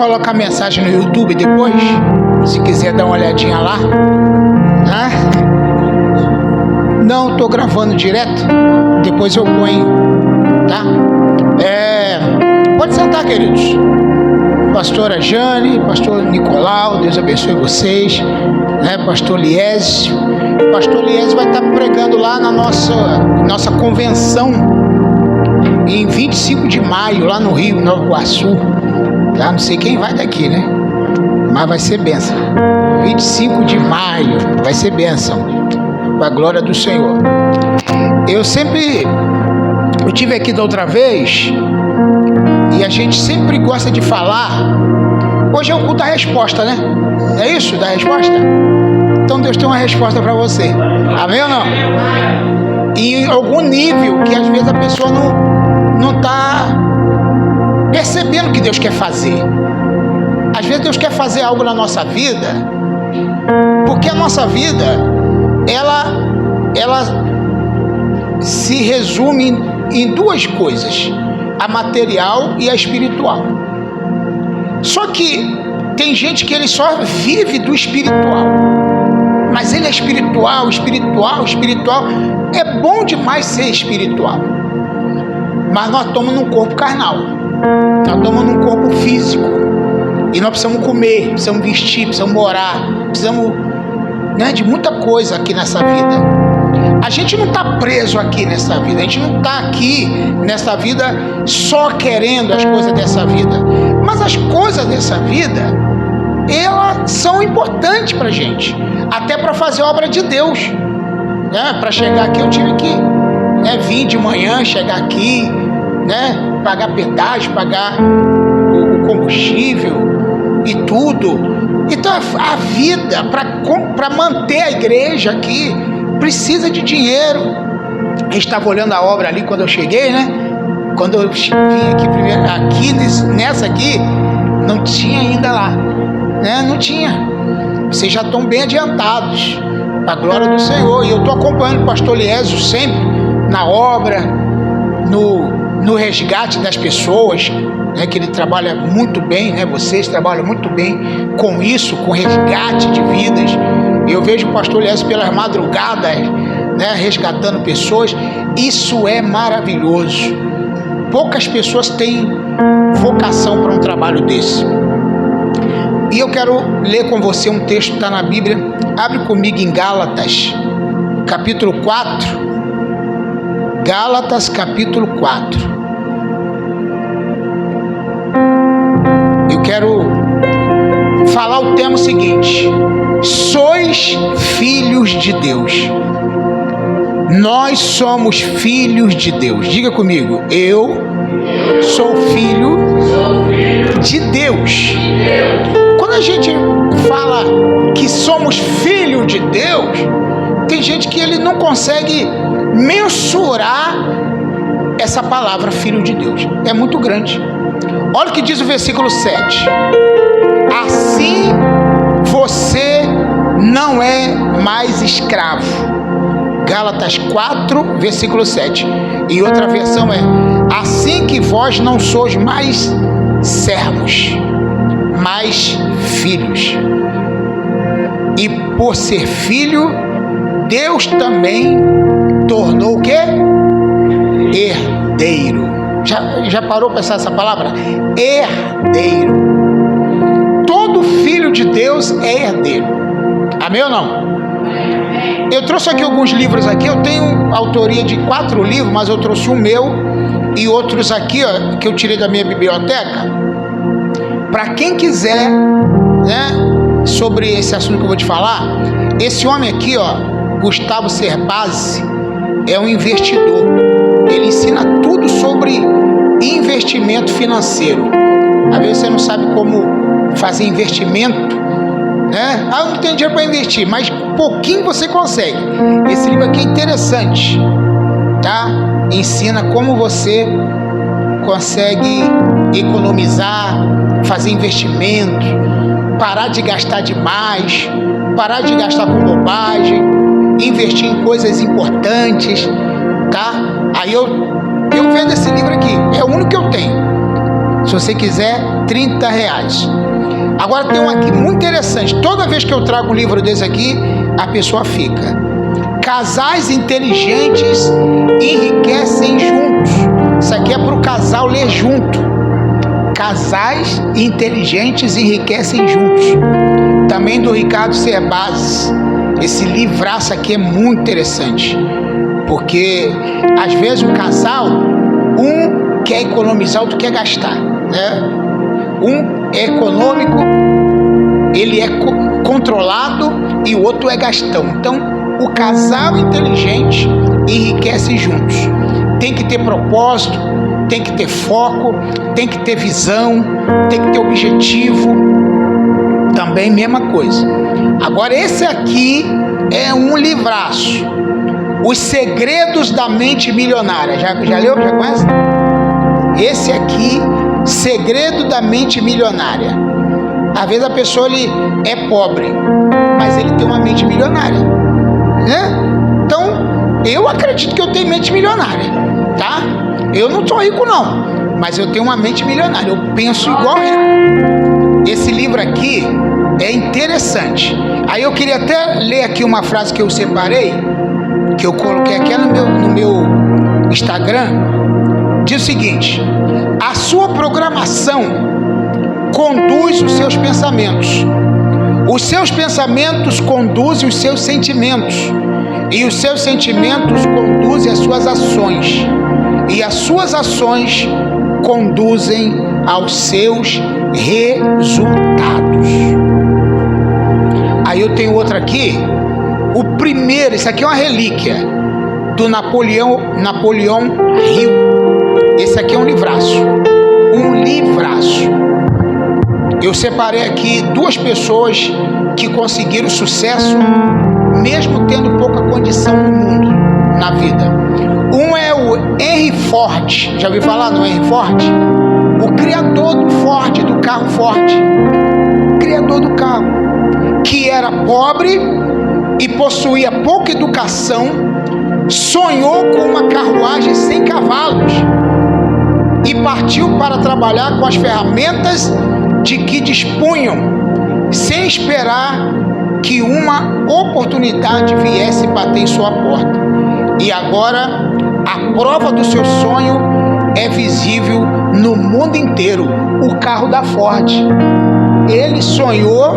Colocar mensagem no YouTube depois, se quiser dar uma olhadinha lá, tá? Não estou gravando direto, depois eu ponho, tá? Pode sentar, queridos. Pastora Jane, pastor Nicolau, Deus abençoe vocês, né? Pastor Liésio vai estar pregando lá na nossa convenção em 25 de maio, lá no Rio, Nova Iguaçu. Tá? Não sei quem vai daqui, né? Mas vai ser bênção. 25 de maio vai ser bênção, para a glória do Senhor. Eu tive aqui da outra vez, e a gente sempre gosta de falar. Hoje é o culto da resposta, né? É isso, da resposta? Então Deus tem uma resposta para você. Amém ou não? Em algum nível que às vezes a pessoa não está percebendo o que Deus quer fazer. Às vezes Deus quer fazer algo na nossa vida, porque a nossa vida ela se resume em duas coisas: a material e a espiritual. Só que tem gente que ele só vive do espiritual, mas ele é espiritual. É bom demais ser espiritual, mas nós estamos num corpo carnal, nós estamos num corpo físico, e nós precisamos comer, precisamos vestir, precisamos morar, precisamos, né, de muita coisa aqui nessa vida. A gente não está preso aqui nessa vida, a gente não está aqui nessa vida só querendo as coisas dessa vida, mas as coisas dessa vida, elas são importantes para a gente, até para fazer a obra de Deus, né? Para chegar aqui eu tive que vir de manhã, chegar aqui, né? Pagar pedágio, pagar o combustível e tudo. Então a vida, para manter a igreja aqui, precisa de dinheiro. A gente estava olhando a obra ali quando eu cheguei, né? Quando eu vim aqui primeiro, nessa aqui, não tinha ainda lá, né? Não tinha. Vocês já estão bem adiantados, para a glória do Senhor. E eu estou acompanhando o pastor Liésio sempre na obra, no resgate das pessoas, né? Que ele trabalha muito bem, né? Vocês trabalham muito bem com isso, com resgate de vidas. Eu vejo o pastor Liésio pelas madrugadas, né? Resgatando pessoas. Isso é maravilhoso. Poucas pessoas têm vocação para um trabalho desse. E eu quero ler com você um texto que está na Bíblia. Abre comigo em Gálatas, capítulo 4. Gálatas, capítulo 4. Eu quero falar o tema seguinte: sois filhos de Deus. Nós somos filhos de Deus. Diga comigo: eu sou filho de Deus. Quando a gente fala que somos filhos de Deus, tem gente que ele não consegue mensurar essa palavra filho de Deus. É muito grande. Olha o que diz o versículo 7. Assim você não é mais escravo. Gálatas 4, versículo 7. E outra versão é: assim que vós não sois mais servos, mas filhos. E por ser filho, Deus também tornou o quê? Herdeiro. Já parou para pensar essa palavra? Herdeiro. Todo filho de Deus é herdeiro. Amém ou não? Eu trouxe aqui alguns livros aqui. Eu tenho autoria de 4 livros, mas eu trouxe o meu e outros aqui, ó, que eu tirei da minha biblioteca. Para quem quiser, né, sobre esse assunto que eu vou te falar. Esse homem aqui, ó, Gustavo Cerbasi, é um investidor. Ele ensina tudo sobre investimento financeiro. Às vezes você não sabe como fazer investimento, né? Eu não tenho dinheiro para investir, mas pouquinho você consegue. Esse livro aqui é interessante, tá? Ensina como você consegue economizar, fazer investimento, parar de gastar demais, parar de gastar com bobagem, investir em coisas importantes, tá? Aí eu vendo esse livro aqui, é o único que eu tenho. Se você quiser, R$30. Agora tem um aqui muito interessante. Toda vez que eu trago um livro desse aqui, a pessoa fica. Casais inteligentes enriquecem juntos. Isso aqui é para o casal ler junto. Casais inteligentes enriquecem juntos. Também do Ricardo Cerbasi. Esse livraço aqui é muito interessante. Porque às vezes o casal, um quer economizar, outro quer gastar, né? Um é econômico, ele é controlado, e o outro é gastão. Então, o casal inteligente enriquece juntos. Tem que ter propósito, tem que ter foco, tem que ter visão, tem que ter objetivo. Também mesma coisa. Agora, esse aqui é um livraço. Os Segredos da Mente Milionária. Já leu? Já conhece? Esse aqui, Segredo da Mente Milionária. Às vezes a pessoa ele é pobre, mas ele tem uma mente milionária, né? Então, eu acredito que eu tenho mente milionária, tá? Eu não sou rico não, mas eu tenho uma mente milionária. Eu penso igual rico. Esse livro aqui é interessante. Aí eu queria até ler aqui uma frase que eu separei, que eu coloquei aqui no meu Instagram. Diz o seguinte: a sua programação conduz os seus pensamentos. Os seus pensamentos conduzem os seus sentimentos. E os seus sentimentos conduzem as suas ações. E as suas ações conduzem aos seus resultados. Aí eu tenho outra aqui. O primeiro, isso aqui é uma relíquia do Napoleão Hill. Esse aqui é um livraço. Um livraço. Eu separei aqui duas pessoas que conseguiram sucesso, mesmo tendo pouca condição no mundo, na vida. Um é o Henry Ford. Já ouviu falar no Henry Ford? O criador do Ford, do carro Ford. Criador do carro. Que era pobre e possuía pouca educação, sonhou com uma carruagem sem cavalos e partiu para trabalhar com as ferramentas de que dispunham, sem esperar que uma oportunidade viesse bater em sua porta. E agora a prova do seu sonho é visível no mundo inteiro. O carro da Ford. Ele sonhou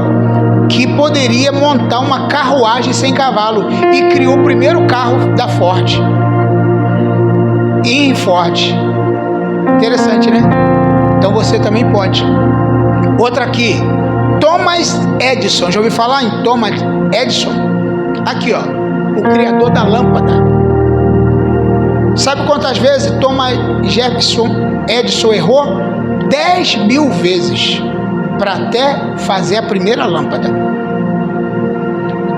que poderia montar uma carruagem sem cavalo e criou o primeiro carro da Ford. Henry Ford. Interessante, né? Então você também pode. Outra aqui, Thomas Edison. Já ouviu falar em Thomas Edison? Aqui, ó, o criador da lâmpada. Sabe quantas vezes Thomas Edison errou? 10.000 vezes para até fazer a primeira lâmpada.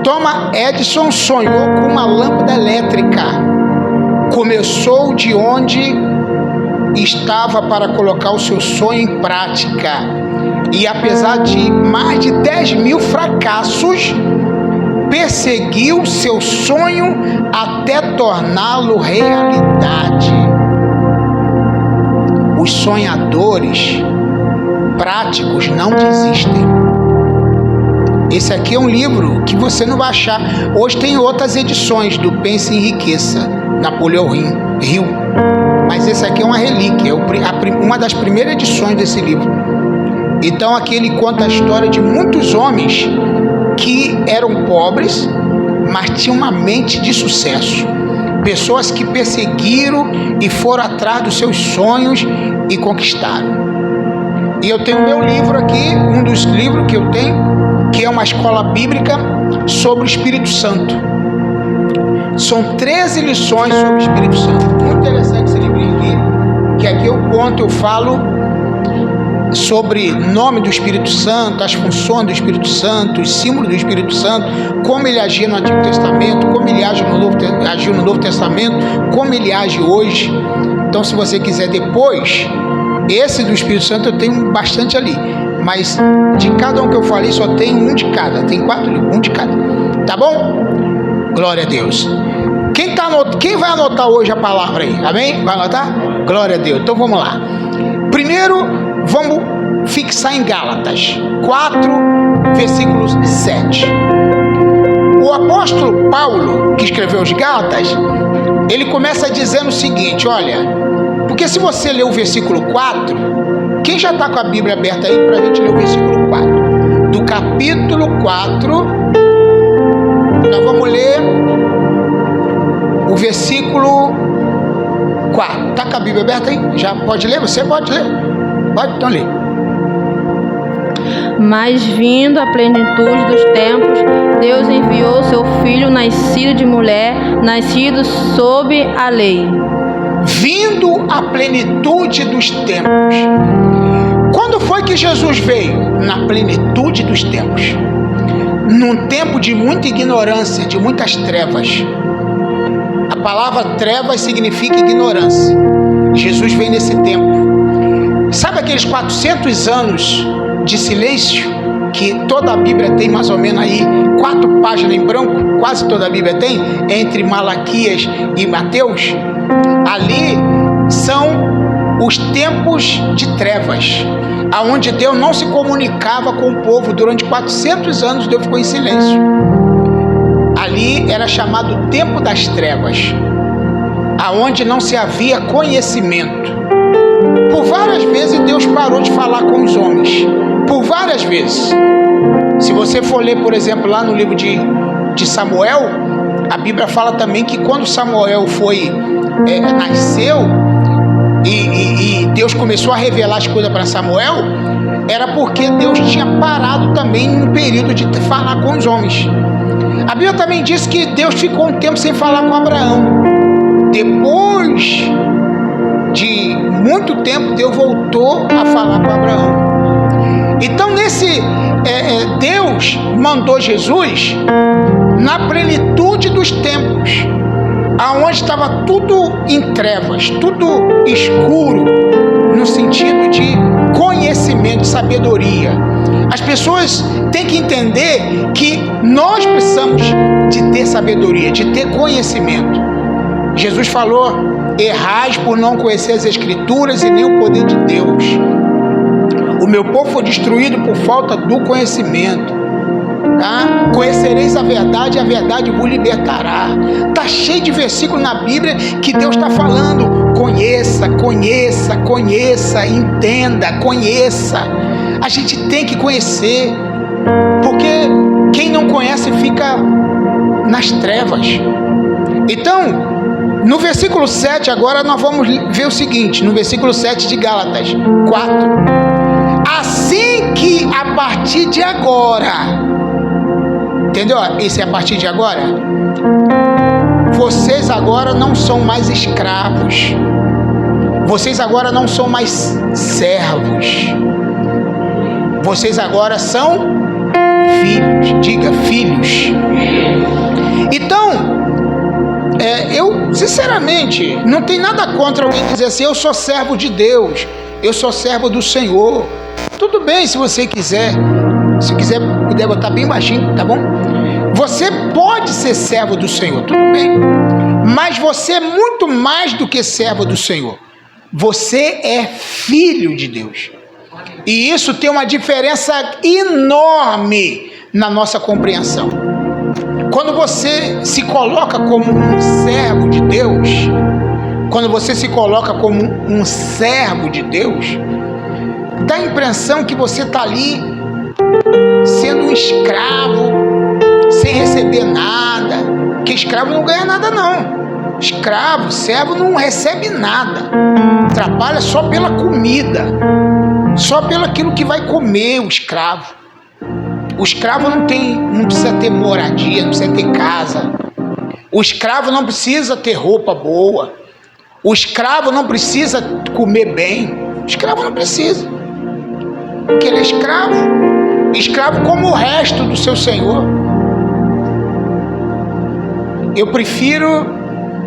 Thomas Edison sonhou com uma lâmpada elétrica. Começou de onde estava para colocar o seu sonho em prática. E apesar de mais de 10.000 fracassos, perseguiu seu sonho até torná-lo realidade. Os sonhadores práticos não desistem. Esse aqui é um livro que você não vai achar. Hoje tem outras edições do Pense e Enriqueça, Napoleão Hill. Mas esse aqui é uma relíquia, uma das primeiras edições desse livro. Então aqui ele conta a história de muitos homens que eram pobres, mas tinham uma mente de sucesso. Pessoas que perseguiram e foram atrás dos seus sonhos e conquistaram. E eu tenho meu livro aqui, um dos livros que eu tenho, que é uma escola bíblica sobre o Espírito Santo. São 13 lições sobre o Espírito Santo. Muito interessante esse livrinho aqui, que aqui eu conto, eu falo sobre o nome do Espírito Santo, as funções do Espírito Santo, os símbolos do Espírito Santo, como ele agia no Antigo Testamento, como ele agiu no Novo Testamento, como ele age hoje. Então, se você quiser depois, esse do Espírito Santo eu tenho bastante ali, mas de cada um que eu falei só tem um de cada, tem 4 livros, um de cada, tá bom? Glória a Deus. Quem vai anotar hoje a palavra aí? Amém? Vai anotar? Glória a Deus. Então vamos lá. Primeiro, vamos fixar em Gálatas 4, versículo 7. O apóstolo Paulo, que escreveu os Gálatas, ele começa dizendo o seguinte, olha, porque se você ler o versículo 4, quem já está com a Bíblia aberta aí para a gente ler o versículo 4? Do capítulo 4, nós vamos ler o versículo 4. Está com a Bíblia aberta aí? Já pode ler? Você pode ler? Pode? Então lê. Mas vindo a plenitude dos tempos, Deus enviou seu Filho, nascido de mulher, nascido sob a lei. Vindo a plenitude dos tempos. Quando foi que Jesus veio? Na plenitude dos tempos. Num tempo de muita ignorância, de muitas trevas. A palavra trevas significa ignorância. Jesus veio nesse tempo. Sabe aqueles 400 anos de silêncio que toda a Bíblia tem, mais ou menos aí 4 páginas em branco, quase toda a Bíblia tem, entre Malaquias e Mateus? Ali são os tempos de trevas, aonde Deus não se comunicava com o povo. Durante 400 anos Deus ficou em silêncio. Ali era chamado tempo das trevas, aonde não se havia conhecimento. Por várias vezes Deus parou de falar com os homens, por várias vezes. Se você for ler, por exemplo, lá no livro de Samuel, a Bíblia fala também que quando Samuel nasceu e Deus começou a revelar as coisas para Samuel, era porque Deus tinha parado também um período de falar com os homens. A Bíblia também diz que Deus ficou um tempo sem falar com Abraão. Depois de muito tempo, Deus voltou a falar com Abraão. Então, Deus mandou Jesus na plenitude dos tempos, aonde estava tudo em trevas, tudo escuro, no sentido de conhecimento, de sabedoria. As pessoas têm que entender que nós precisamos de ter sabedoria, de ter conhecimento. Jesus falou: errais por não conhecer as Escrituras e nem o poder de Deus. O meu povo foi destruído por falta do conhecimento. Tá? Conhecereis a verdade e a verdade vos libertará. Está cheio de versículos na Bíblia que Deus está falando: conheça, conheça, conheça, entenda, conheça. A gente tem que conhecer, porque quem não conhece fica nas trevas. Então, no versículo 7, agora nós vamos ver o seguinte, no versículo 7 de Gálatas 4. Assim que a partir de agora, entendeu? Esse é a partir de agora. Vocês agora não são mais escravos. Vocês agora não são mais servos. Vocês agora são filhos. Diga, filhos. Então, eu sinceramente não tenho nada contra alguém dizer assim: eu sou servo de Deus, eu sou servo do Senhor. Tudo bem, se você quiser, se quiser puder botar bem baixinho, tá bom? Você pode ser servo do Senhor, tudo bem, mas você é muito mais do que servo do Senhor. Você é filho de Deus, e isso tem uma diferença enorme na nossa compreensão. Quando você se coloca como um servo de Deus, quando você se coloca como um servo de Deus, dá a impressão que você está ali sendo um escravo, sem receber nada, porque escravo não ganha nada não. Escravo, servo não recebe nada, trabalha só pela comida, só pelo aquilo que vai comer o escravo. O escravo não precisa ter moradia, não precisa ter casa. O escravo não precisa ter roupa boa. O escravo não precisa comer bem. O escravo não precisa, porque ele é escravo. Escravo como o resto do seu senhor. Eu prefiro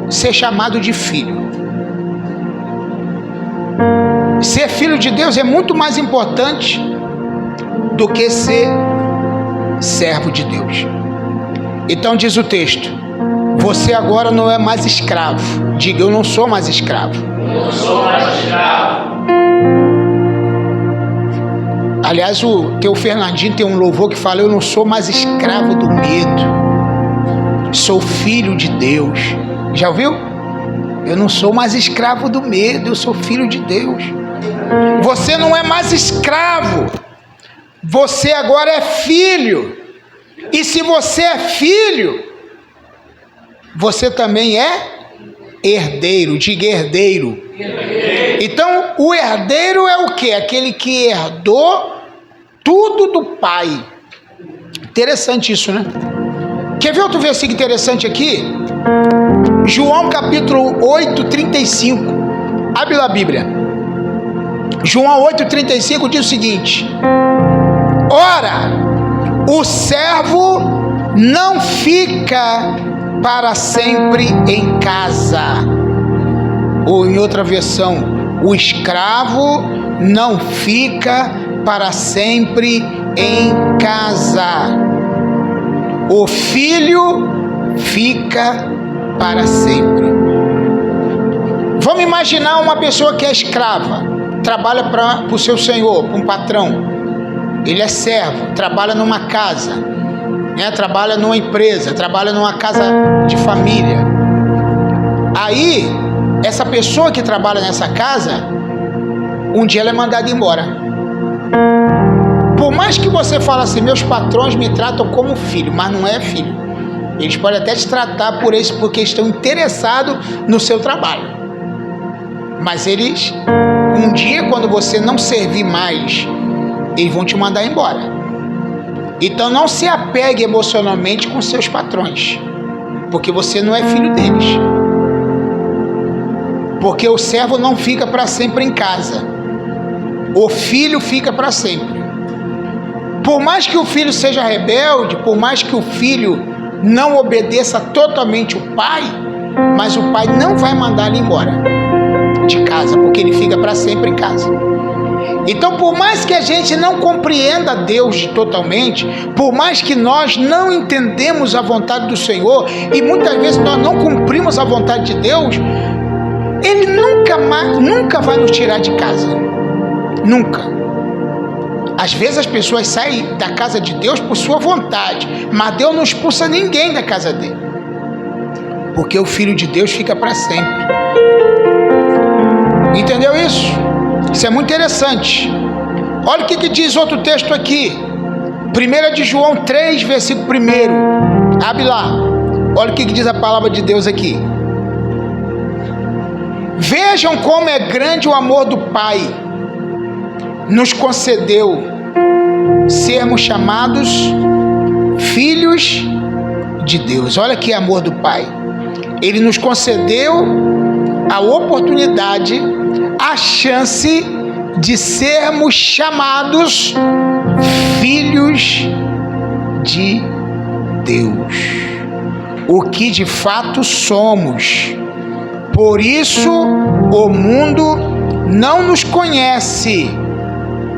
ser chamado de filho. Ser filho de Deus é muito mais importante do que ser servo de Deus. Então diz o texto: você agora não é mais escravo. Diga: eu não sou mais escravo. Eu não sou mais escravo. Aliás, o teu Fernandinho tem um louvor que fala: eu não sou mais escravo do medo, sou filho de Deus. Já ouviu? Eu não sou mais escravo do medo, eu sou filho de Deus. Você não é mais escravo, você agora é filho. E se você é filho, você também é herdeiro. Diga herdeiro. Então, o herdeiro é o quê? Aquele que herdou tudo do pai. Interessante isso, né? Quer ver outro versículo interessante aqui? João capítulo 8, 35. Abre lá a Bíblia. João 8, 35 diz o seguinte: ora, o servo não fica para sempre em casa. Ou em outra versão, o escravo não fica para sempre em casa. O filho fica para sempre. Vamos imaginar uma pessoa que é escrava, trabalha para o seu senhor, para um patrão. Ele é servo, trabalha numa casa, né? Trabalha numa empresa, trabalha numa casa de família. Aí, essa pessoa que trabalha nessa casa, um dia ela é mandada embora. Por mais que você fale assim: meus patrões me tratam como filho, mas não é filho. Eles podem até te tratar porque estão interessados no seu trabalho. Mas eles, um dia, quando você não servir mais, eles vão te mandar embora. Então não se apegue emocionalmente com seus patrões, porque você não é filho deles. Porque o servo não fica para sempre em casa, o filho fica para sempre. Por mais que o filho seja rebelde, por mais que o filho não obedeça totalmente o pai, mas o pai não vai mandar ele embora de casa, porque ele fica para sempre em casa. Então, por mais que a gente não compreenda Deus totalmente, por mais que nós não entendemos a vontade do Senhor, e muitas vezes nós não cumprimos a vontade de Deus, Ele nunca vai nos tirar de casa. Nunca. Às vezes as pessoas saem da casa de Deus por sua vontade, mas Deus não expulsa ninguém da casa dele, porque o Filho de Deus fica para sempre. Entendeu isso? Isso é muito interessante. Olha o que diz outro texto aqui, 1 de João 3, versículo 1. Abre lá. Olha o que diz a palavra de Deus aqui. Vejam como é grande o amor do Pai. Nos concedeu sermos chamados filhos de Deus. Olha que amor do Pai. Ele nos concedeu a oportunidade, a chance de sermos chamados filhos de Deus, o que de fato somos. Por isso o mundo não nos conhece,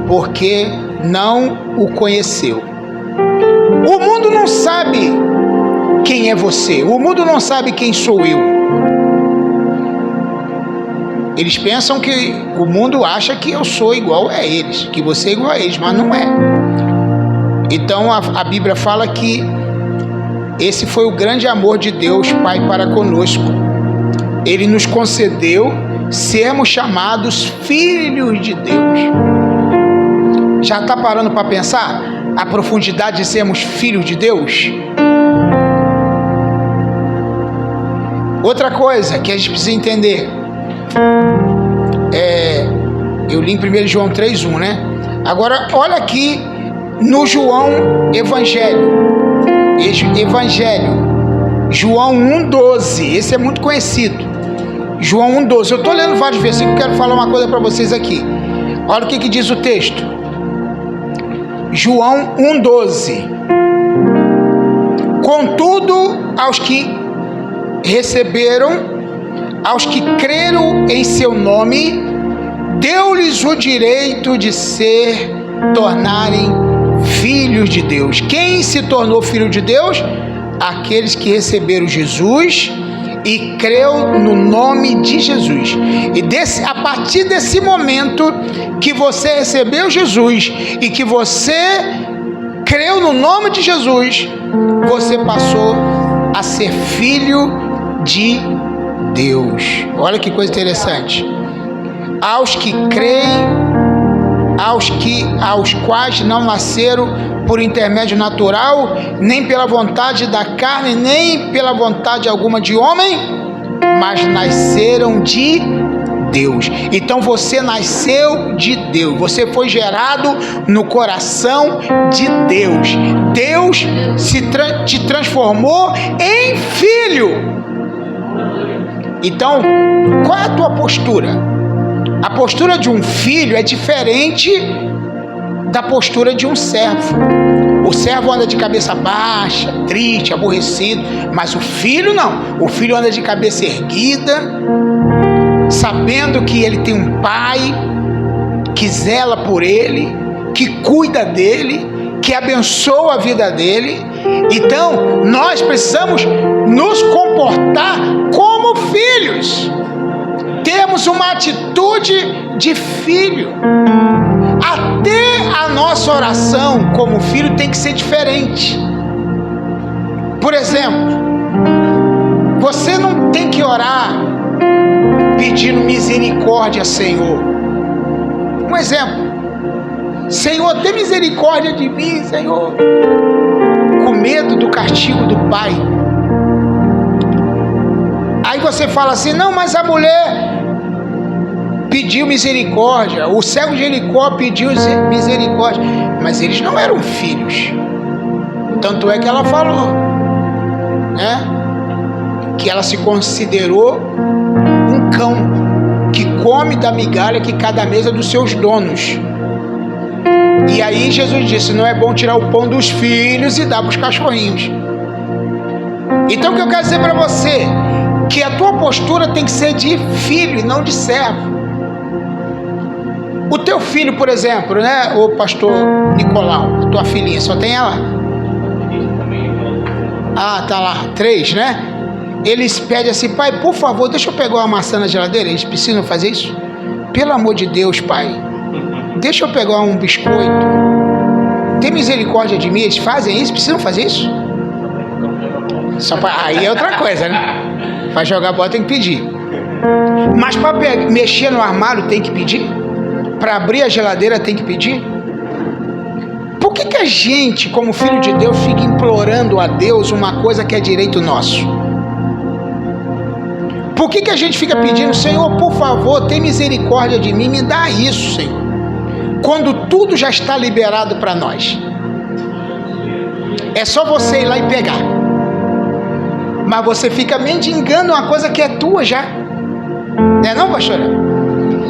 porque não o conheceu. O mundo não sabe quem é você, o mundo não sabe quem sou eu. Eles pensam que o mundo acha que eu sou igual a eles, que você é igual a eles, mas não é. Então a Bíblia fala que esse foi o grande amor de Deus Pai para conosco. Ele nos concedeu sermos chamados filhos de Deus. Já está parando para pensar a profundidade de sermos filhos de Deus? Outra coisa que a gente precisa entender, eu li em 1 João 3,1, né? Agora, olha aqui no João Evangelho, João 1,12, esse é muito conhecido. João 1,12, eu estou lendo vários versículos, quero falar uma coisa para vocês aqui. Olha o que diz o texto. João 1,12. Contudo, aos que receberam, aos que creram em seu nome, deu-lhes o direito de tornarem filhos de Deus. Quem se tornou filho de Deus? Aqueles que receberam Jesus e creu no nome de Jesus. E a partir desse momento que você recebeu Jesus e que você creu no nome de Jesus, você passou a ser filho de Deus. Olha que coisa interessante. Aos que creem, aos quais não nasceram por intermédio natural, nem pela vontade da carne, nem pela vontade alguma de homem, mas nasceram de Deus. Então você nasceu de Deus, você foi gerado no coração de Deus. Deus te transformou em filho. Então, qual é a tua postura? A postura de um filho é diferente da postura de um servo. O servo anda de cabeça baixa, triste, aborrecido, mas o filho não. O filho anda de cabeça erguida, sabendo que ele tem um pai que zela por ele, que cuida dele, que abençoa a vida dele. Então, nós precisamos nos comportar como filhos. Temos uma atitude de filho. Até a nossa oração como filho tem que ser diferente. Por exemplo, você não tem que orar pedindo misericórdia, Senhor. Um exemplo: Senhor, tem misericórdia de mim, Senhor, com medo do castigo do pai. Aí você fala assim: não, mas a mulher pediu misericórdia, o cego de Jericó pediu misericórdia, mas eles não eram filhos. Tanto é que ela falou, né, que ela se considerou um cão que come da migalha que cai da mesa dos seus donos. E aí Jesus disse: não é bom tirar o pão dos filhos e dar para os cachorrinhos. Então o que eu quero dizer para você, que a tua postura tem que ser de filho e não de servo. O teu filho, por exemplo, né, o pastor Nicolau, a tua filhinha, só tem ela? Ah, tá lá, 3, né? Eles pedem assim: pai, por favor, deixa eu pegar uma maçã na geladeira. Eles precisam fazer isso? Pelo amor de Deus, pai, deixa eu pegar um biscoito. Tem misericórdia de mim? Eles fazem isso? Precisam fazer isso? Só pra... Aí é outra coisa, né? Para jogar bola tem que pedir. Mas para mexer no armário tem que pedir? Para abrir a geladeira tem que pedir? Por que a gente, como filho de Deus, fica implorando a Deus uma coisa que é direito nosso? Por que a gente fica pedindo: Senhor, por favor, tem misericórdia de mim, me dá isso, Senhor, quando tudo já está liberado para nós? É só você ir lá e pegar. Mas você fica mendigando uma coisa que é tua já. Não é não, pastora?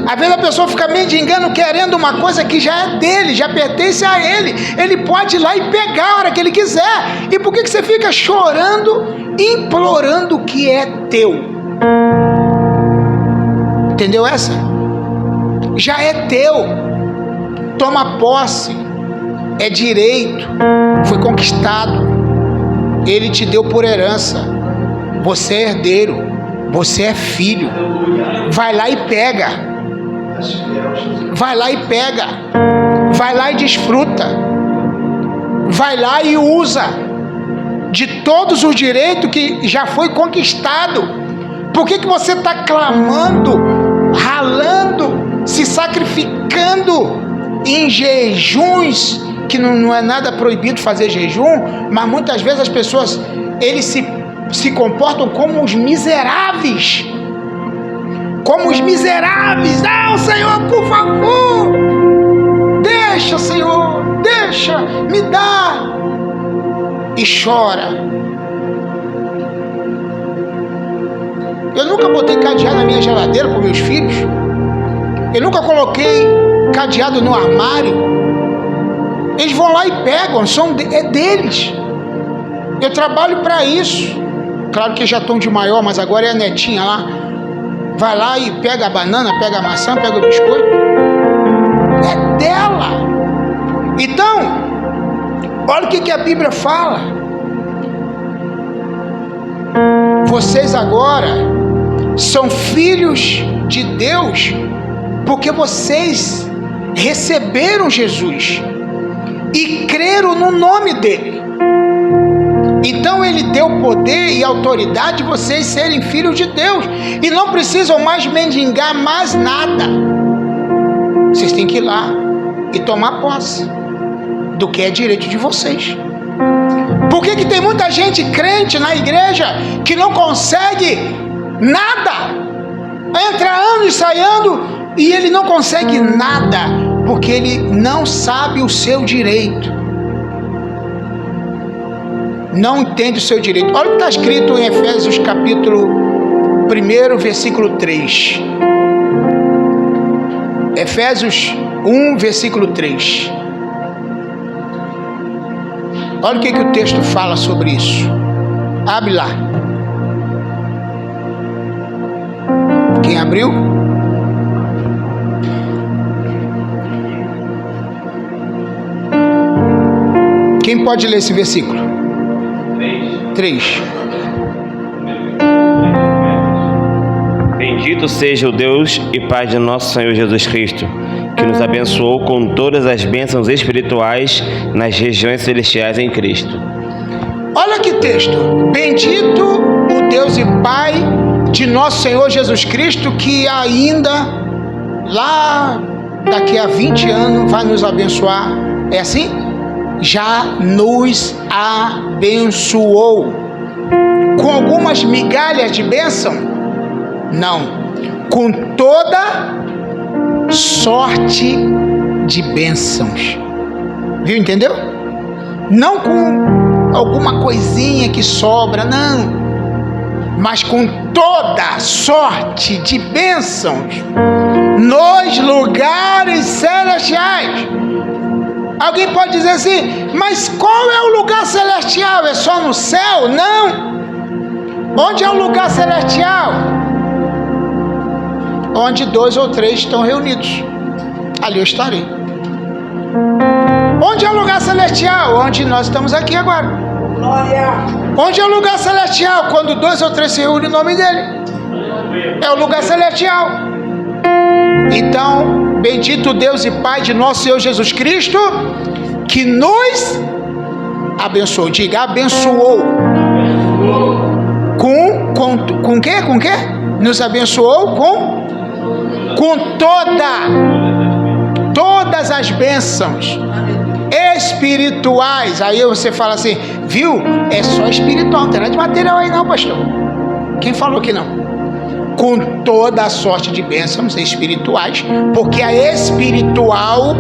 Às vezes a pessoa fica mendigando, querendo uma coisa que já é dele, já pertence a ele. Ele pode ir lá e pegar a hora que ele quiser. E por que você fica chorando, implorando o que é teu? Entendeu essa? Já é teu. Toma posse. É direito. Foi conquistado. Ele te deu por herança. Você é herdeiro. Você é filho. Vai lá e pega. Vai lá e pega. Vai lá e desfruta. Vai lá e usa de todos os direitos que já foi conquistado. Por que você está clamando, ralando, se sacrificando em jejuns, que não é nada proibido fazer jejum, mas muitas vezes as pessoas, eles se comportam como os miseráveis. Como os miseráveis. Ah, Senhor, por favor, deixa, Senhor, deixa, me dá. E chora. Eu nunca botei cadeado na minha geladeira para meus filhos. Eu nunca coloquei cadeado no armário. Eles vão lá e pegam, é deles. Eu trabalho para isso. Claro que já estão de maior, mas agora é a netinha lá. Vai lá e pega a banana, pega a maçã, pega o biscoito. É dela. Então, olha o que a Bíblia fala. Vocês agora são filhos de Deus porque vocês receberam Jesus e creram no nome dele. Então ele deu poder e autoridade de vocês serem filhos de Deus e não precisam mais mendigar mais nada. Vocês têm que ir lá e tomar posse do que é direito de vocês. Por que tem muita gente crente na igreja que não consegue nada? Entra ano e sai ano e ele não consegue nada, porque ele não sabe o seu direito. Não entende o seu direito. Olha o que está escrito em Efésios capítulo 1, versículo 3. Efésios 1, versículo 3. Olha o que o texto fala sobre isso. Abre lá. Quem abriu? Quem pode ler esse versículo? 3. Bendito seja o Deus e Pai de nosso Senhor Jesus Cristo, que nos abençoou com todas as bênçãos espirituais nas regiões celestiais em Cristo. Olha que texto. Bendito o Deus e Pai de nosso Senhor Jesus Cristo, que ainda lá daqui a 20 anos vai nos abençoar. É assim? Já nos abençoou com algumas migalhas de bênção? Não, com toda sorte de bênçãos. Viu, entendeu? Não com alguma coisinha que sobra, não, mas com toda sorte de bênçãos nos lugares celestiais. Alguém pode dizer assim, mas qual é o lugar celestial? É só no céu? Não. Onde é o lugar celestial? Onde 2 ou 3 estão reunidos, ali eu estarei. Onde é o lugar celestial? Onde nós estamos aqui agora. Glória. Onde é o lugar celestial? Quando 2 ou 3 se reúnem em nome dele. É o lugar celestial. Então, bendito Deus e Pai de nosso Senhor Jesus Cristo, que nos abençoou. Diga, abençoou. Com quê? Com quê? Nos abençoou com todas as bênçãos espirituais. Aí você fala assim, viu? É só espiritual, não tem nada de material aí não, pastor. Quem falou que não? Com toda a sorte de bênçãos espirituais, porque a espiritual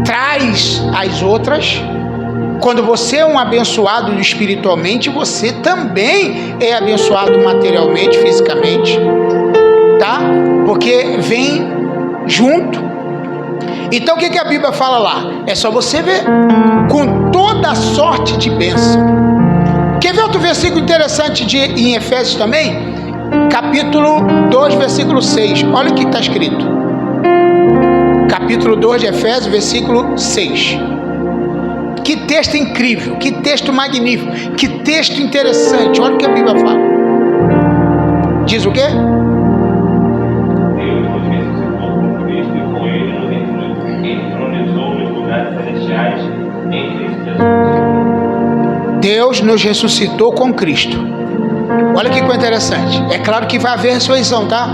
traz as outras. Quando você é um abençoado espiritualmente, você também é abençoado materialmente, fisicamente, tá? Porque vem junto. Então o que a Bíblia fala lá? É só você ver. Com toda a sorte de bênção. Quer ver outro versículo interessante em Efésios também? Capítulo 2, versículo 6. Olha o que está escrito. Capítulo 2 de Efésios, versículo 6. Que texto incrível, que texto magnífico, que texto interessante. Olha o que a Bíblia fala. Diz o quê? Deus nos ressuscitou com Cristo e com Ele nos entronizou nos lugares celestiais em Cristo Jesus. Deus nos ressuscitou com Cristo. Olha que coisa interessante. É claro que vai haver ressurreição, tá?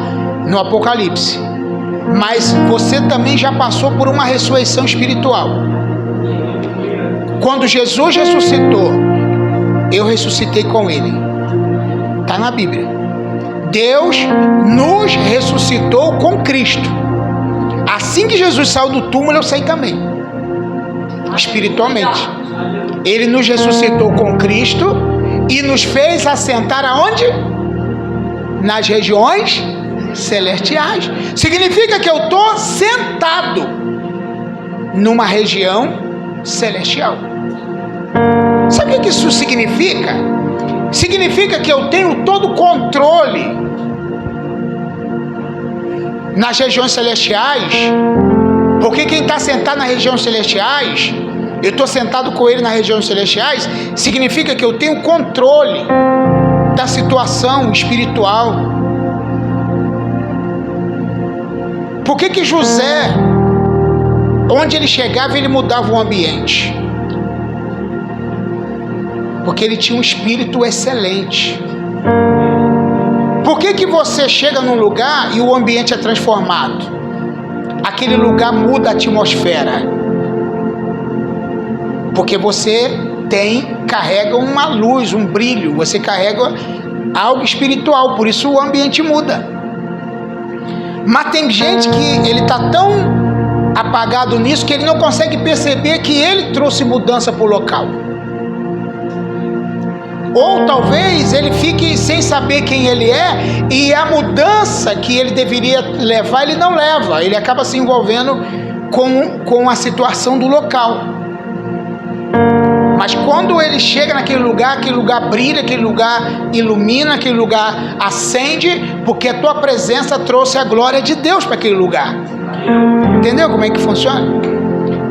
No Apocalipse. Mas você também já passou por uma ressurreição espiritual. Quando Jesus ressuscitou, eu ressuscitei com Ele. Está na Bíblia. Deus nos ressuscitou com Cristo. Assim que Jesus saiu do túmulo, eu saí também. Espiritualmente. Ele nos ressuscitou com Cristo e nos fez assentar aonde? Nas regiões celestiais. Significa que eu estou sentado numa região celestial. Sabe o que isso significa? Significa que eu tenho todo o controle nas regiões celestiais, porque quem está sentado nas regiões celestiais, eu estou sentado com ele nas regiões celestiais, significa que eu tenho controle da situação espiritual. Por que José, onde ele chegava, ele mudava o ambiente? Porque ele tinha um espírito excelente. Por que você chega num lugar e o ambiente é transformado? Aquele lugar muda a atmosfera. Porque você carrega uma luz, um brilho, você carrega algo espiritual, por isso o ambiente muda. Mas tem gente que ele está tão apagado nisso que ele não consegue perceber que ele trouxe mudança para o local. Ou talvez ele fique sem saber quem ele é, e a mudança que ele deveria levar, ele não leva. Ele acaba se envolvendo com a situação do local. Mas quando ele chega naquele lugar brilha, aquele lugar ilumina, aquele lugar acende, porque a tua presença trouxe a glória de Deus para aquele lugar. Entendeu como é que funciona?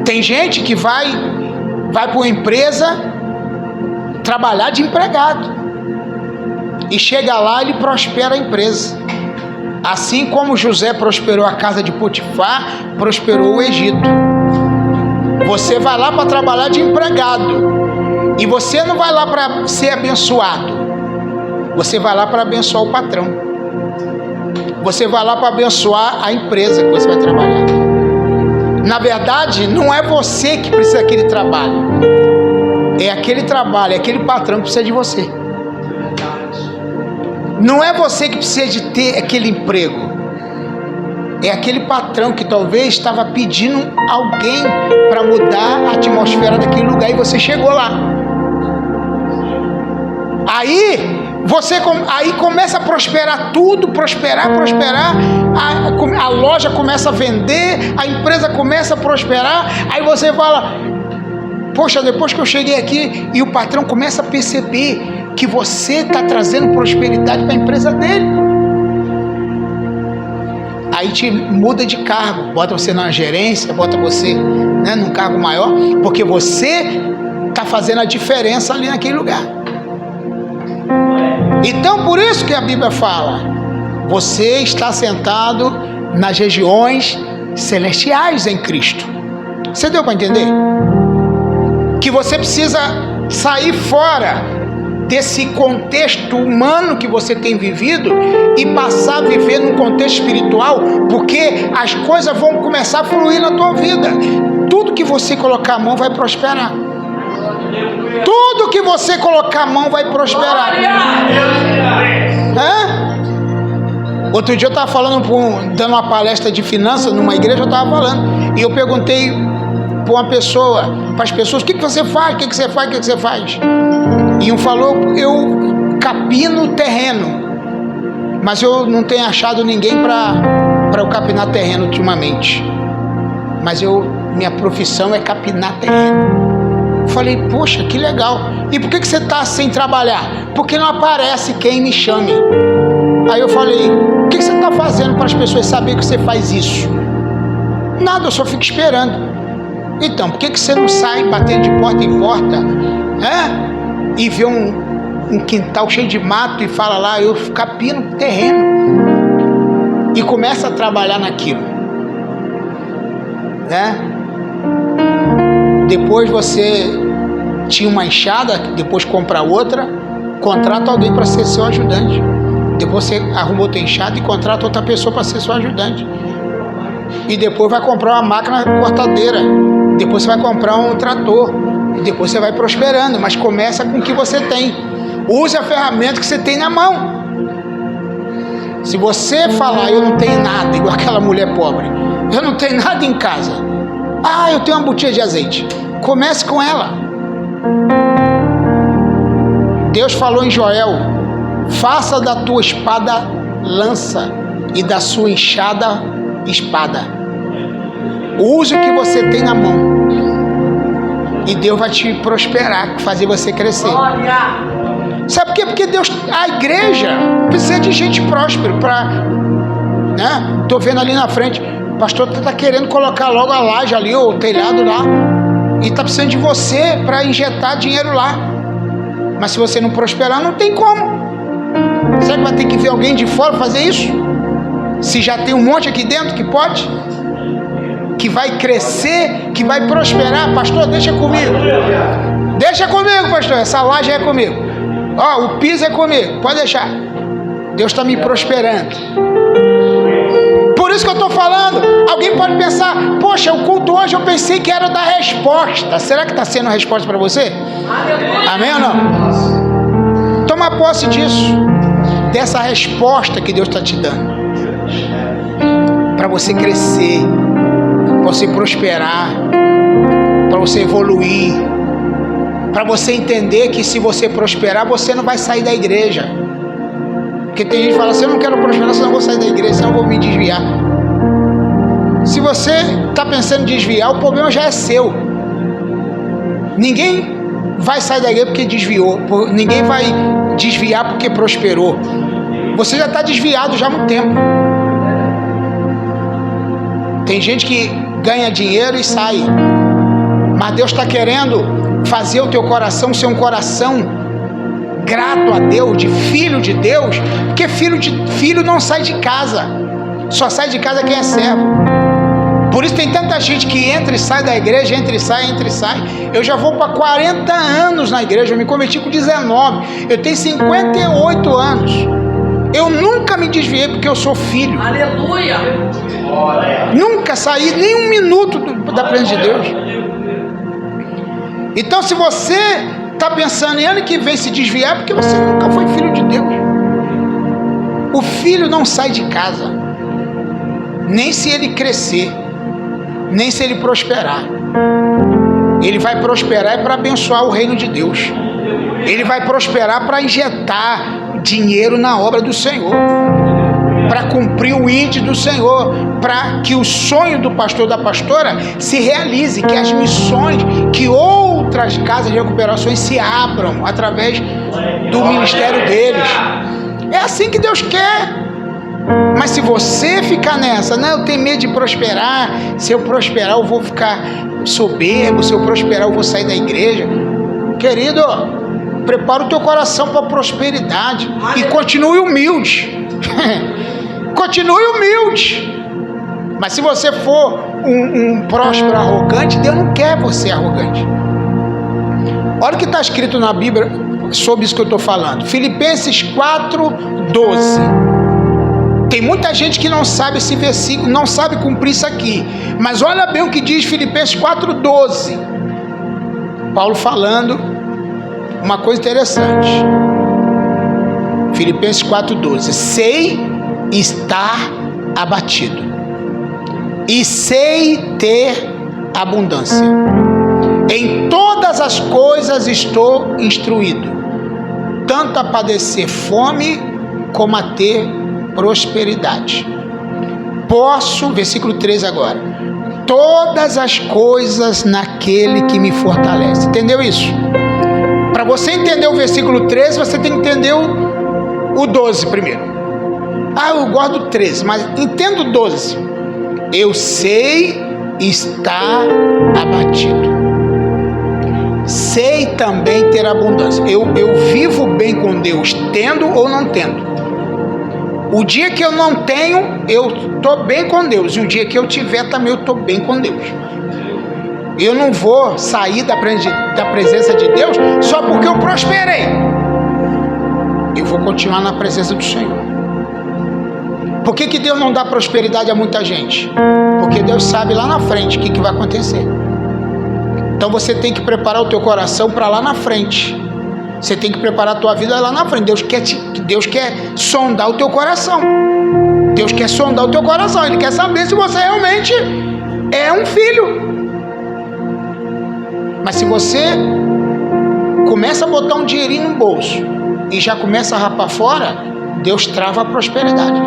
Tem gente que vai para uma empresa trabalhar de empregado, e chega lá, ele prospera a empresa. Assim como José prosperou a casa de Potifar, prosperou o Egito. Você vai lá para trabalhar de empregado, e você não vai lá para ser abençoado, você vai lá para abençoar o patrão, você vai lá para abençoar a empresa que você vai trabalhar. Na verdade, não é você que precisa daquele trabalho, é aquele trabalho, é aquele patrão que precisa de você. Não é você que precisa de ter aquele emprego, é aquele patrão que talvez estava pedindo alguém para mudar a atmosfera daquele lugar, e você chegou lá. Aí começa a prosperar tudo, prosperar, a loja começa a vender, a empresa começa a prosperar. Aí você fala: poxa, depois que eu cheguei aqui, e o patrão começa a perceber que você está trazendo prosperidade para a empresa dele. Aí te muda de cargo, bota você na gerência, bota você, né, num cargo maior, porque você está fazendo a diferença ali naquele lugar. Então, por isso que a Bíblia fala: você está sentado nas regiões celestiais em Cristo. Você deu para entender? Que você precisa sair fora desse contexto humano que você tem vivido e passar a viver num contexto espiritual, porque as coisas vão começar a fluir na tua vida. Tudo que você colocar a mão vai prosperar. Tudo que você colocar a mão vai prosperar. Outro dia eu estava falando, dando uma palestra de finanças numa igreja, eu estava falando, e eu perguntei para uma pessoa, para as pessoas: o que você faz? O que você faz? O que você faz? E um falou: eu capino terreno. Mas eu não tenho achado ninguém para eu capinar terreno ultimamente. Mas minha profissão é capinar terreno. Falei: poxa, que legal. E por que você está sem trabalhar? Porque não aparece quem me chame. Aí eu falei: o que você está fazendo para as pessoas saberem que você faz isso? Nada, eu só fico esperando. Então, por que você não sai batendo de porta em porta, e vê um quintal cheio de mato e fala lá: eu capino terreno, e começa a trabalhar naquilo, né? Depois você tinha uma enxada, depois compra outra, contrata alguém para ser seu ajudante. Depois você arruma outra enxada e contrata outra pessoa para ser seu ajudante. E depois vai comprar uma máquina cortadeira. Depois você vai comprar um trator. E depois você vai prosperando. Mas começa com o que você tem. Use a ferramenta que você tem na mão. Se você falar: eu não tenho nada, igual aquela mulher pobre, eu não tenho nada em casa. Eu tenho uma botija de azeite. Comece com ela. Deus falou em Joel: faça da tua espada lança e da sua enxada espada. Use o que você tem na mão, e Deus vai te prosperar, fazer você crescer. Sabe por quê? Porque a igreja precisa de gente próspera, né? Tô vendo ali na frente, o pastor está querendo colocar logo a laje ali, o telhado lá, e está precisando de você para injetar dinheiro lá. Mas se você não prosperar, não tem como. Será que vai ter que ver alguém de fora fazer isso? Se já tem um monte aqui dentro que pode? Que vai crescer, que vai prosperar. Pastor, deixa comigo. Deixa comigo, pastor. Essa laje é comigo. Ó, o piso é comigo. Pode deixar. Deus está me prosperando. Por isso que eu estou falando. Alguém pode pensar: poxa, o culto hoje eu pensei que era da resposta. Será que está sendo a resposta para você? Amém ou não? Toma posse disso. Dessa resposta que Deus está te dando. Para você crescer. Para você prosperar. Para você evoluir. Para você entender que se você prosperar, você não vai sair da igreja. Porque tem gente que fala assim: eu não quero prosperar, senão eu vou sair da igreja, senão eu vou me desviar. Se você está pensando em desviar, o problema já é seu. Ninguém vai sair da igreja porque desviou. Ninguém vai desviar porque prosperou. Você já está desviado já há muito tempo. Tem gente que ganha dinheiro e sai. Mas Deus está querendo fazer o teu coração ser um coração grato a Deus, de filho de Deus, porque filho não sai de casa, só sai de casa quem é servo. Por isso tem tanta gente que entra e sai da igreja, entra e sai. Eu já vou para 40 anos na igreja, eu me converti com 19, eu tenho 58 anos. Eu nunca me desviei porque eu sou filho. Aleluia! Nunca saí nem um minuto da presença de Deus. Então, se você está pensando em ano que vem se desviar, é porque você nunca foi filho de Deus. O filho não sai de casa, nem se ele crescer, nem se ele prosperar. Ele vai prosperar para abençoar o reino de Deus. Ele vai prosperar para injetar dinheiro na obra do Senhor, para cumprir o ID do Senhor, para que o sonho do pastor, da pastora se realize, que as missões, que outras casas de recuperações se abram através do ministério deles. É assim que Deus quer. Mas se você ficar nessa: não, eu tenho medo de prosperar, se eu prosperar eu vou ficar soberbo, se eu prosperar eu vou sair da igreja. Querido, prepara o teu coração para a prosperidade e continue humilde. Continue humilde. Mas se você for um próspero arrogante, Deus não quer você arrogante. Olha o que está escrito na Bíblia sobre isso que eu estou falando. Filipenses 4:12. Tem muita gente que não sabe esse versículo, não sabe cumprir isso aqui. Mas olha bem o que diz Filipenses 4:12. Paulo falando uma coisa interessante. Filipenses 4:12. Sei estar abatido e sei ter abundância. Em todas as coisas estou instruído, tanto a padecer fome como a ter prosperidade. Posso, versículo 13 agora, todas as coisas naquele que me fortalece. Entendeu isso? Para você entender o versículo 13, você tem que entender o 12 primeiro. Eu gosto do 13, mas entendo o 12. Eu sei estar abatido. Sei também ter abundância. Eu vivo bem com Deus, tendo ou não tendo. O dia que eu não tenho, eu estou bem com Deus. E o dia que eu tiver também, eu estou bem com Deus. Eu não vou sair da presença de Deus só porque eu prosperei. Eu vou continuar na presença do Senhor. Por que Deus não dá prosperidade a muita gente? Porque Deus sabe lá na frente o que vai acontecer. Então você tem que preparar o teu coração para lá na frente. Você tem que preparar a tua vida lá na frente. Deus quer sondar o teu coração. Deus quer sondar o teu coração. Ele quer saber se você realmente é um filho. Mas se você começa a botar um dinheirinho no bolso e já começa a rapar fora, Deus trava a prosperidade.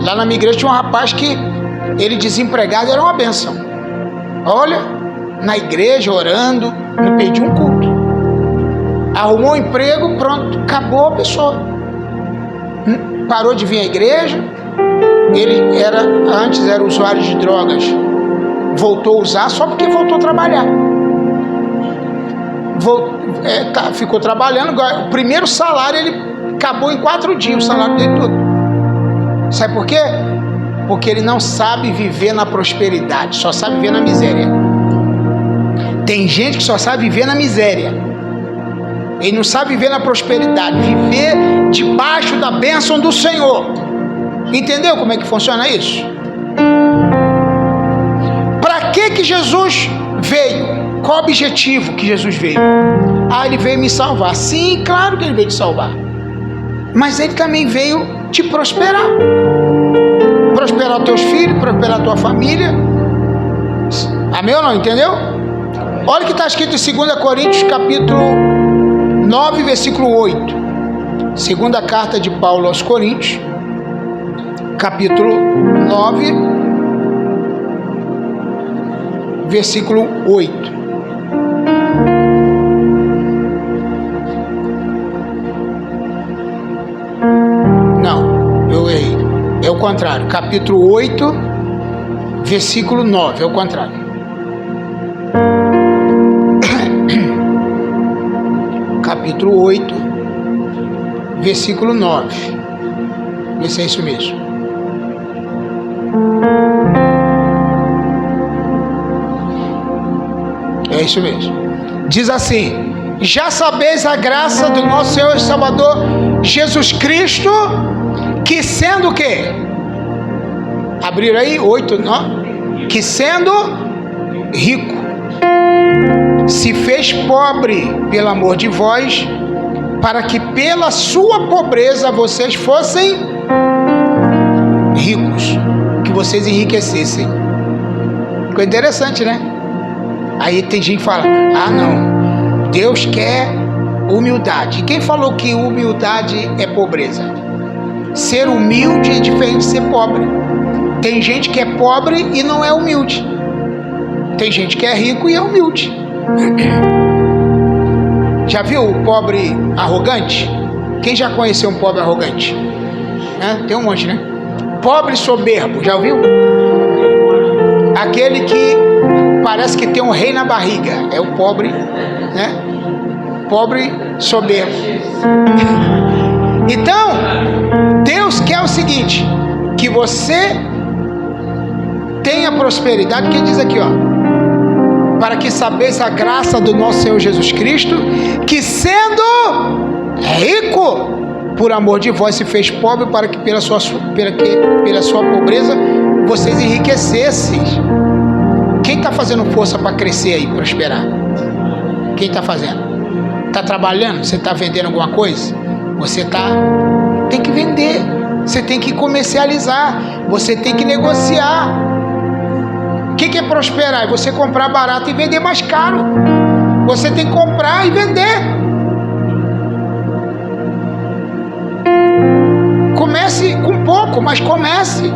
Lá na minha igreja tinha um rapaz que ele desempregado era uma bênção. Olha, na igreja orando, não perdi um culto. Arrumou um emprego, pronto, acabou a pessoa. Parou de vir à igreja. Ele antes era usuário de drogas, voltou a usar só porque voltou a trabalhar. ficou trabalhando, o primeiro salário ele acabou em 4 dias, o salário dele todo. Sabe por quê? Porque ele não sabe viver na prosperidade, só sabe viver na miséria. Tem gente que só sabe viver na miséria. Ele não sabe viver na prosperidade, viver debaixo da bênção do Senhor. Entendeu como é que funciona isso? Para que Jesus veio? Qual o objetivo que Jesus veio? Ele veio me salvar. Sim, claro que ele veio te salvar. Mas ele também veio te prosperar. Prosperar os teus filhos, prosperar a tua família. Amém ou não? Entendeu? Olha o que está escrito em 2 Coríntios capítulo 9, versículo 8. Segunda carta de Paulo aos Coríntios, capítulo 9, versículo 8. Não, eu errei. É o contrário. Capítulo 8, versículo 9. É o contrário. Capítulo 8, versículo 9. Vê se é isso mesmo. É isso mesmo. Diz assim: já sabeis a graça do nosso Senhor e Salvador Jesus Cristo, que sendo o quê? Abriram aí 8, não? Que sendo rico, se fez pobre pelo amor de vós, para que pela sua pobreza vocês fossem ricos, que vocês enriquecessem. Ficou interessante, né? Aí tem gente que fala: não, Deus quer humildade. Quem falou que humildade é pobreza? Ser humilde é diferente de ser pobre. Tem gente que é pobre e não é humilde. Tem gente que é rico e é humilde. Já viu o pobre arrogante? Quem já conheceu um pobre arrogante? Tem um monte, né? Pobre soberbo, já ouviu? Aquele que parece que tem um rei na barriga. É o pobre, né? Pobre soberbo. Então, Deus quer o seguinte: que você tenha prosperidade. Quem diz aqui, para que sabeis a graça do nosso Senhor Jesus Cristo, que sendo rico, por amor de vós se fez pobre, para que pela sua pobreza vocês enriquecessem. Quem está fazendo força para crescer aí, prosperar? Quem está fazendo? Está trabalhando? Você está vendendo alguma coisa? Você tem que vender, você tem que comercializar, você tem que negociar. O que é prosperar? É você comprar barato e vender mais caro. Você tem que comprar e vender. Comece com pouco, mas comece.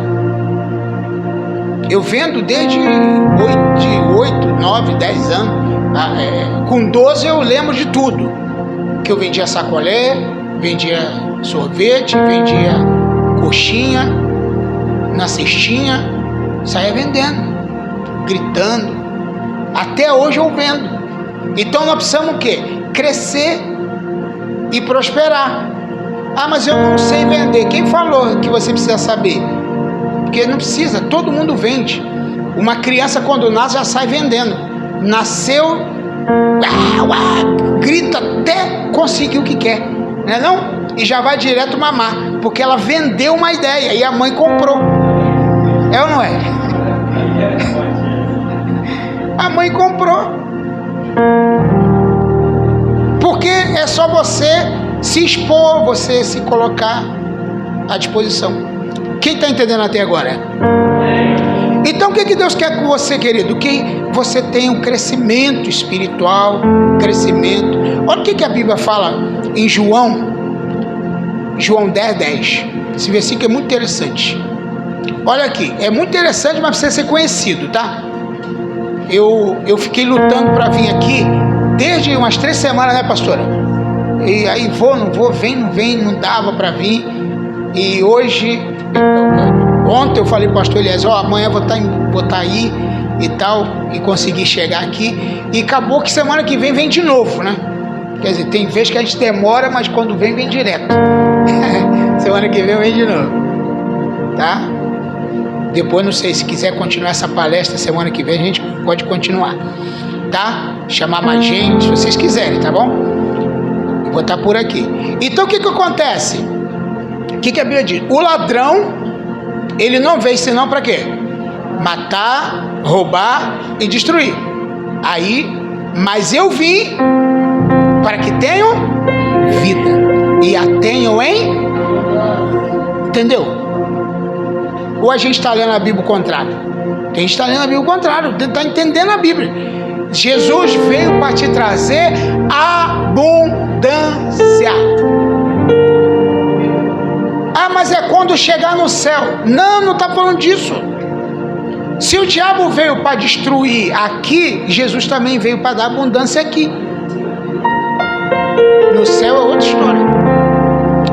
Eu vendo desde 8, 9, 10 anos. Com 12 eu lembro de tudo. Que eu vendia sacolé, vendia sorvete, vendia coxinha na cestinha, saía vendendo, gritando. Até hoje eu vendo. Então nós precisamos o quê? Crescer e prosperar. Mas eu não sei vender. Quem falou que você precisa saber? Porque não precisa, todo mundo vende. Uma criança quando nasce já sai vendendo. Nasceu, grita até conseguir o que quer, não é não? E já vai direto mamar, porque ela vendeu uma ideia e a mãe comprou. É ou não é? A mãe comprou. Porque é só você se expor, você se colocar à disposição. Quem está entendendo até agora? Então o que Deus quer com você, querido? Que você tenha um crescimento espiritual, crescimento. Olha o que a Bíblia fala em João 10:10. Esse versículo é muito interessante. Olha aqui, é muito interessante, mas precisa ser conhecido, tá? Eu fiquei lutando para vir aqui desde umas 3 semanas, né, pastora? E aí não vou, vem, não dava para vir. E hoje, ontem eu falei para o pastor Elias, amanhã vou estar aí e tal, e consegui chegar aqui. E acabou que semana que vem de novo, né? Quer dizer, tem vezes que a gente demora, mas quando vem direto. Semana que vem de novo. Tá? Depois, não sei, se quiser continuar essa palestra semana que vem, a gente pode continuar. Tá? Chamar mais gente, se vocês quiserem, tá bom? Eu vou estar por aqui. Então, o que acontece? O que a Bíblia diz? O ladrão, ele não veio senão para quê? Matar, roubar e destruir. Aí, mas eu vim para que tenham vida e a tenham em... Entendeu? Ou a gente está lendo a Bíblia ao contrário? Tem gente está lendo a Bíblia ao contrário, está entendendo a Bíblia. Jesus veio para te trazer abundância. Ah, mas é quando chegar no céu. Não está falando disso. Se o diabo veio para destruir aqui, Jesus também veio para dar abundância aqui. No céu é outra história.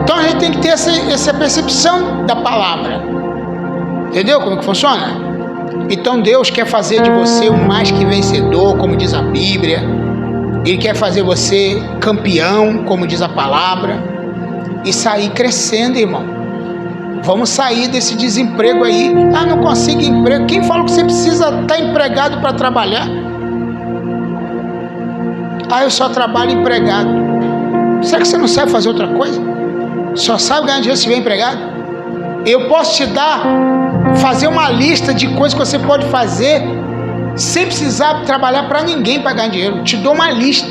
Então a gente tem que ter essa percepção da palavra. Entendeu como que funciona? Então Deus quer fazer de você um mais que vencedor, como diz a Bíblia. Ele quer fazer você campeão, como diz a palavra. E sair crescendo, irmão. Vamos sair desse desemprego aí. Ah, não consigo emprego. Quem fala que você precisa estar empregado para trabalhar? Ah, eu só trabalho empregado. Será que você não sabe fazer outra coisa? Só sabe ganhar dinheiro se vier empregado? Eu posso te fazer uma lista de coisas que você pode fazer sem precisar trabalhar para ninguém para ganhar dinheiro. Te dou uma lista.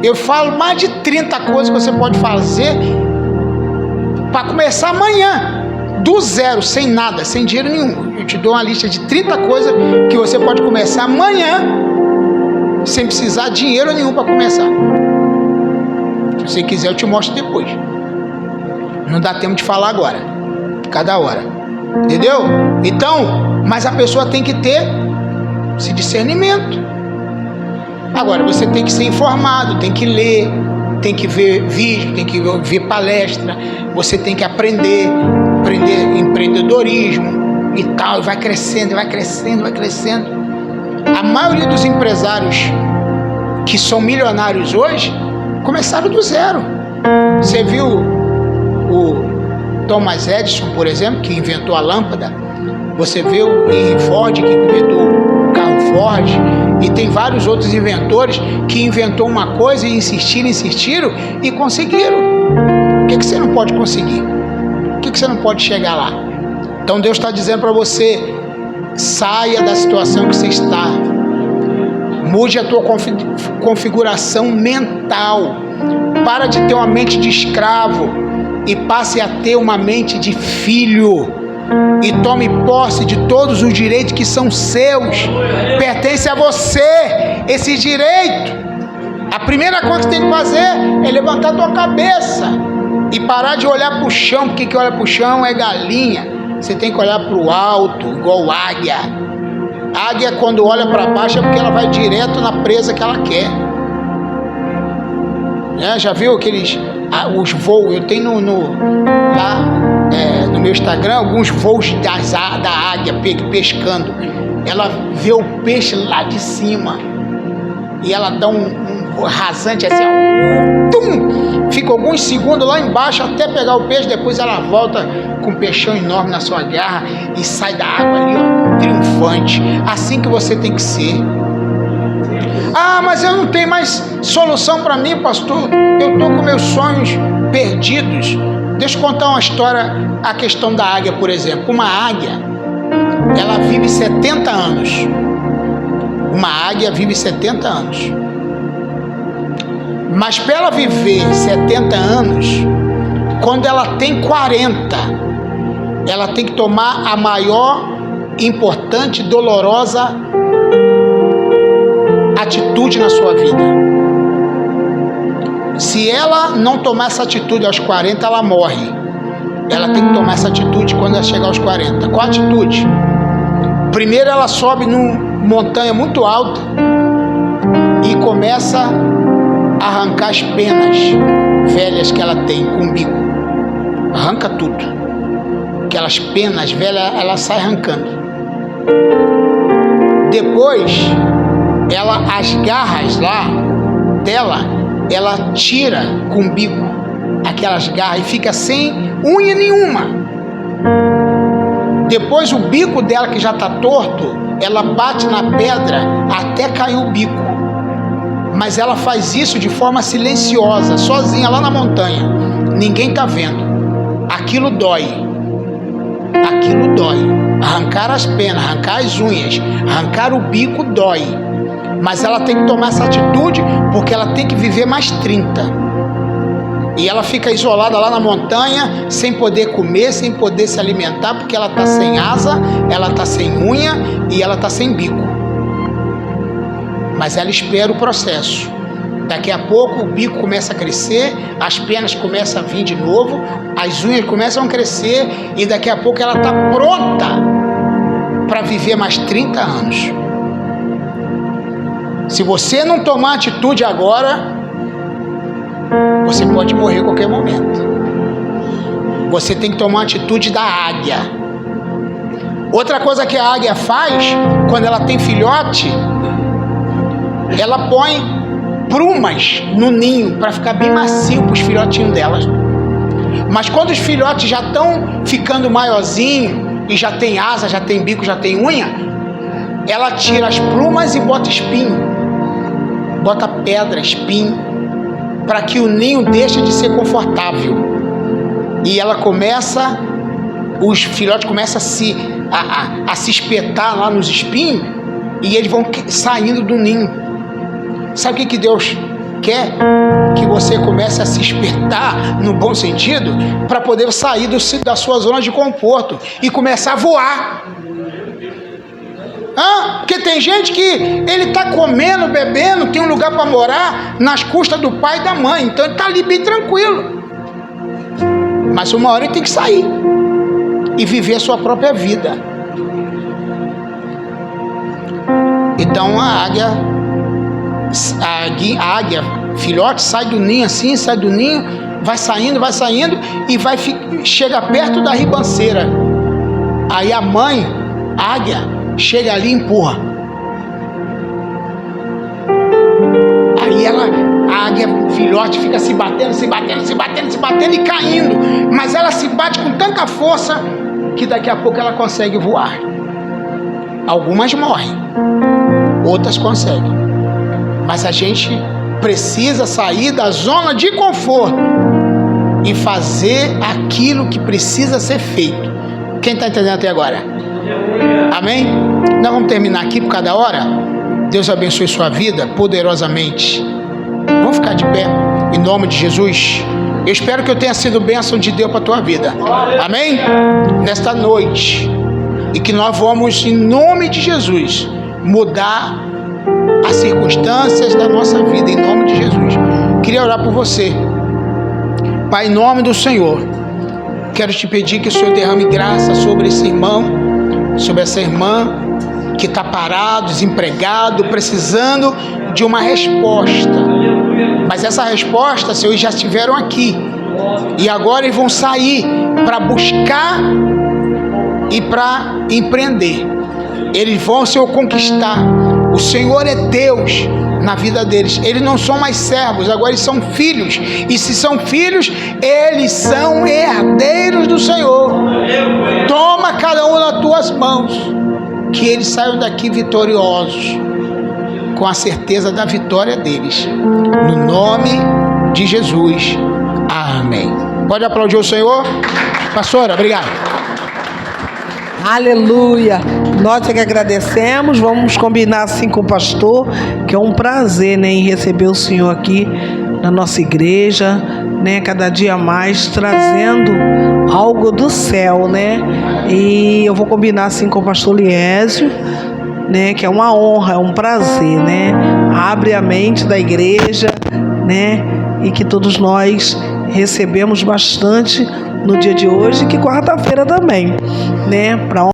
Eu falo mais de 30 coisas que você pode fazer para começar amanhã. Do zero, sem nada, sem dinheiro nenhum. Eu te dou uma lista de 30 coisas que você pode começar amanhã sem precisar de dinheiro nenhum para começar. Se você quiser, eu te mostro depois. Não dá tempo de falar agora. Cada hora. Entendeu? Então, mas a pessoa tem que ter esse discernimento. Agora, você tem que ser informado, tem que ler, tem que ver vídeo, tem que ver palestra, você tem que aprender empreendedorismo e tal, e vai crescendo, vai crescendo, vai crescendo. A maioria dos empresários que são milionários hoje começaram do zero. Você viu o Thomas Edison, por exemplo, que inventou a lâmpada? Você vê o Henry Ford, que inventou o carro Ford, e tem vários outros inventores que inventou uma coisa e insistiram e conseguiram. O que você não pode conseguir? O que você não pode chegar lá? Então Deus está dizendo para você: saia da situação que você está, mude a tua configuração mental, para de ter uma mente de escravo e passe a ter uma mente de filho, e tome posse de todos os direitos que são seus, pertence a você esse direito. A primeira coisa que você tem que fazer é levantar a tua cabeça e parar de olhar para o chão, porque quem olha para o chão é galinha. Você tem que olhar para o alto, igual águia. Águia, quando olha para baixo, é porque ela vai direto na presa que ela quer. Já viu os voos? Eu tenho lá no meu Instagram alguns voos da águia pescando. Ela vê o peixe lá de cima e ela dá um rasante assim, tum, fica alguns segundos lá embaixo até pegar o peixe. Depois ela volta com um peixão enorme na sua garra e sai da água ali, ó, triunfante. Assim que você tem que ser. Ah, mas eu não tenho mais solução para mim, pastor. Eu estou com meus sonhos perdidos. Deixa eu contar uma história, a questão da águia, por exemplo. Uma águia, ela vive 70 anos. Uma águia vive 70 anos. Mas para ela viver 70 anos, quando ela tem 40, ela tem que tomar a maior, importante, dolorosa atitude na sua vida. Se ela não tomar essa atitude aos 40, ela morre. Ela tem que tomar essa atitude quando ela chegar aos 40. Qual a atitude? Primeiro, ela sobe numa montanha muito alta e começa a arrancar as penas velhas que ela tem com o bico. Arranca tudo. Aquelas penas velhas, ela sai arrancando. Depois, as garras lá dela, ela tira com o bico aquelas garras e fica sem unha nenhuma. Depois o bico dela, que já está torto, ela bate na pedra até cair o bico. Mas ela faz isso de forma silenciosa, sozinha lá na montanha. Ninguém está vendo. Aquilo dói. Aquilo dói. Arrancar as penas, arrancar as unhas, arrancar o bico dói. Mas ela tem que tomar essa atitude porque ela tem que viver mais 30. E ela fica isolada lá na montanha, sem poder comer, sem poder se alimentar, porque ela está sem asa, ela está sem unha e ela está sem bico. Mas ela espera o processo. Daqui a pouco o bico começa a crescer, as penas começam a vir de novo, as unhas começam a crescer e daqui a pouco ela está pronta para viver mais 30 anos. Se você não tomar atitude agora, você pode morrer a qualquer momento. Você tem que tomar a atitude da águia. Outra coisa que a águia faz, quando ela tem filhote, ela põe plumas no ninho para ficar bem macio para os filhotinhos delas. Mas quando os filhotes já estão ficando maiorzinhos e já tem asa, já tem bico, já tem unha, ela tira as plumas e bota espinho, bota pedra, espinho, para que o ninho deixe de ser confortável. E ela começa, os filhotes começam a se espetar lá nos espinhos e eles vão saindo do ninho. Sabe o que Deus quer? Que você comece a se espetar, no bom sentido, para poder sair da sua zona de conforto e começar a voar. Porque tem gente que ele está comendo, bebendo, tem um lugar para morar nas custas do pai e da mãe, então ele está ali bem tranquilo. Mas uma hora ele tem que sair e viver a sua própria vida. Então a águia filhote sai do ninho assim, sai do ninho, vai saindo e chega perto da ribanceira. Aí a mãe águia chega ali e empurra. Aí a águia filhote fica se batendo e caindo. Mas ela se bate com tanta força que daqui a pouco ela consegue voar. Algumas morrem, outras conseguem. Mas a gente precisa sair da zona de conforto e fazer aquilo que precisa ser feito. Quem está entendendo até agora? Amém? Nós vamos terminar aqui por cada hora. Deus abençoe sua vida poderosamente. Vamos ficar de pé em nome de Jesus. Eu espero que eu tenha sido bênção de Deus para a tua vida. Amém? Nesta noite. E que nós vamos, em nome de Jesus, mudar as circunstâncias da nossa vida, em nome de Jesus. Queria orar por você. Pai, em nome do Senhor, quero te pedir que o Senhor derrame graça sobre esse irmão, sobre essa irmã que está parado, desempregado, precisando de uma resposta. Mas essa resposta, Senhor, já estiveram aqui e agora eles vão sair para buscar e para empreender. Eles vão, Senhor, conquistar. O Senhor é Deus na vida deles. Eles não são mais servos, agora eles são filhos. E se são filhos, eles são herdeiros do Senhor. Toma cada um nas tuas mãos, que eles saiam daqui vitoriosos, com a certeza da vitória deles. No nome de Jesus. Amém. Pode aplaudir o Senhor? Pastora, obrigado. Aleluia, nós é que agradecemos. Vamos combinar assim com o pastor, que é um prazer, né, em receber o Senhor aqui na nossa igreja, né, cada dia mais trazendo algo do céu, né, e eu vou combinar assim com o pastor Liésio, né, que é uma honra, é um prazer, né, abre a mente da igreja, né, e que todos nós recebemos bastante no dia de hoje, que quarta-feira também, né, para